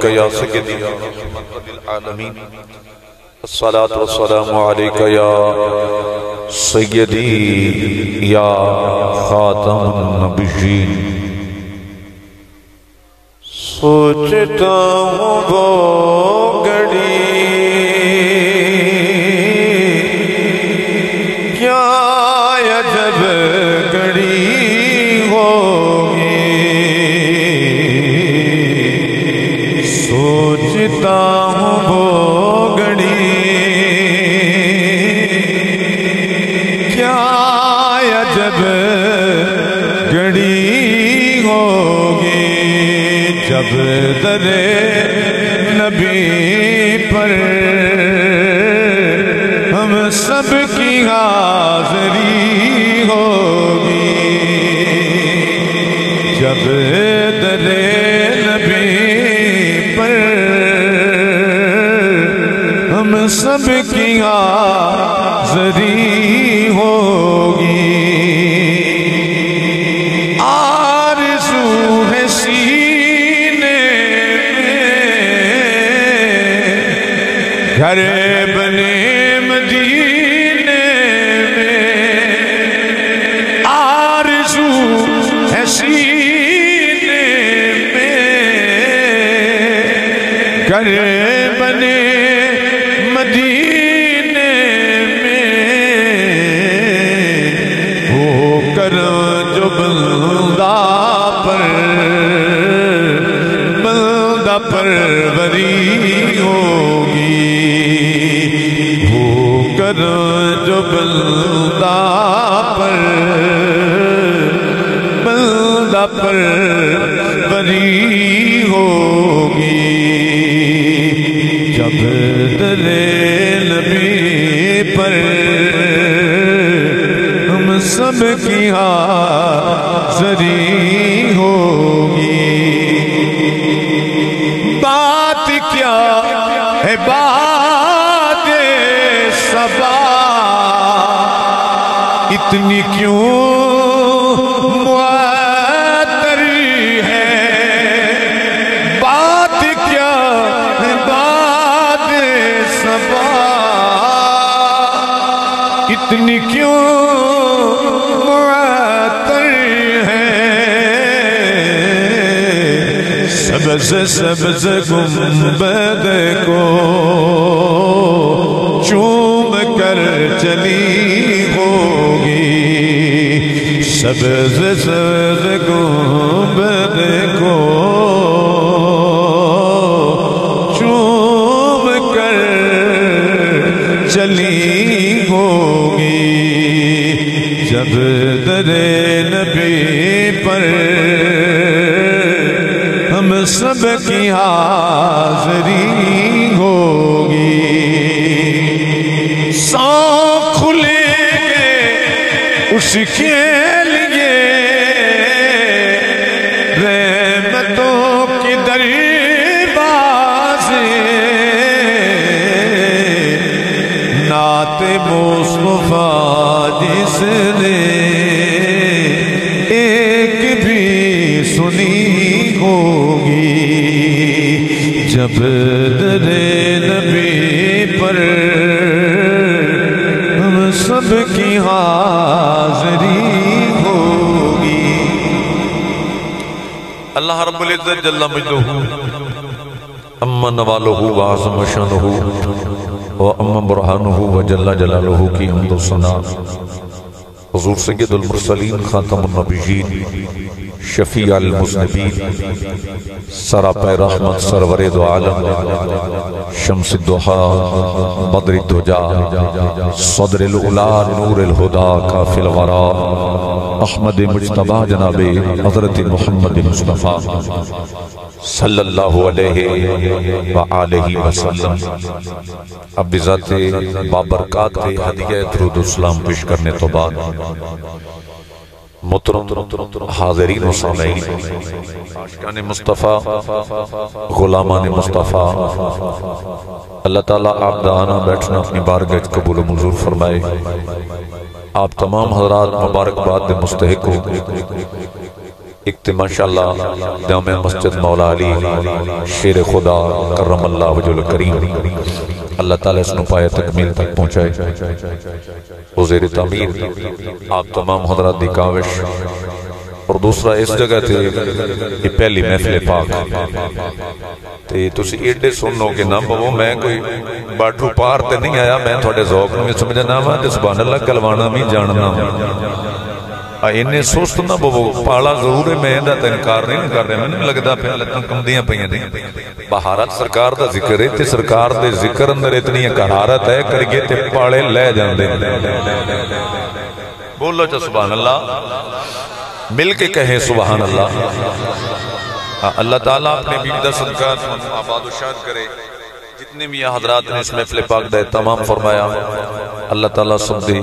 عليك يا سيدي يا رحمة للعالمين الصلاة والسلام عليك يا سيدي يا خاتم النبيين سوچتا ہوں وہ گھڑی کیا عجب گھڑی ہوگی سوچتا ہوں وہ گھڑی کیا عجب گھڑی ہوگی جب در نبی پر ہم سب کی حاضری ہوگی جب در نبی پر ہم سب کی حاضری ہوگی آرزو ہے گھر بنے مدینے میں آرزو ہے سینے میں گھر بنے مدینے میں ہو کر جو بندہ پروری ہوگی جو بندہ پروری ہوگی جب در نبی پر ہم سب کی حاضری ہوگی بات کیا ہے بات صبا اتنی کیوں معطر ہے بات کیا ہے بات صبا اتنی کیوں معطر ہے سبز سبز گنبد کو چوم کر چلی ہوگی سبز سبز گنبد کو چوم کر چلی ہوگی جب در نبی پر ہم سب کی حاضری ہوگی سانکھ کھلیں گے اس کے لیے رحمتوں کی دروازے نعت مصطفیٰ جس نے ایک بھی سنی ہوگی جب در نبی پر ہم سب کی حاضری ہوگی اللہ رب العزت جل مجدہ اما نوالہ وعظم شانہ واما برہانہ وجل جلالہ کی حمد و ثنا حضور سید المرسلین خاتم النبیین شفیع المذنبین سراپہ رحمت سرور دو عالم شمس الضحا بدر الدجا صدر العلا نور الہدا کافی الورا احمد مجتبی جناب حضرت محمد مصطفیٰ صلی اللہ علیہ وآلہ وسلم اب بذات بابرکات ہدیہ درود اسلام پیش کرنے تو بعد محترم حاضرین و سامعین عاشقان مصطفیٰ غلامان مصطفیٰ اللہ تعالیٰ آپ دا آنا بیٹھنا اپنی بارگاہ قبول و منظور فرمائے آپ تمام حضرات مبارکباد دے مستحق ہو ایک تے ماشاءاللہ جامع مسجد مولا علی شیر خدا کرم اللہ وجہ الکریم، اللہ تعالیٰ اس نے پائے تکمیل تک پہنچائے، وزیر تعمیر آپ تمام حضرات دی کاوش۔ اور دوسرا اس جگہ تھے یہ پہلی محفل پاک تے تسی ایڈے سنو کہ نہ بابو میں کوئی باٹھو پار تے نہیں آیا، میں تھوڑے ذوق میں سمجھنا وا تے سبحان اللہ کلوانا بھی جاننا انہیں سوست نہ بابو پالا ضرور ہے، میں دا انکار نہیں کر رہے، میں نہیں لگتا پہ لتاں کمدیاں پہ نہیں۔ بہارت سرکار دا ذکر ہے تے سرکار دے ذکر اندر اتنی قرارت ہے کریے تے پاڑے لے جاندے، بولو چا سبحان اللہ، مل کے کہیں سبحان اللہ۔ اللہ تعالیٰ اپنے بیدہ صدقات آباد و شاد کرے، جتنے بھی حضرات نے اس محفل پاک دے تمام فرمایا، اللہ تعالیٰ سب دے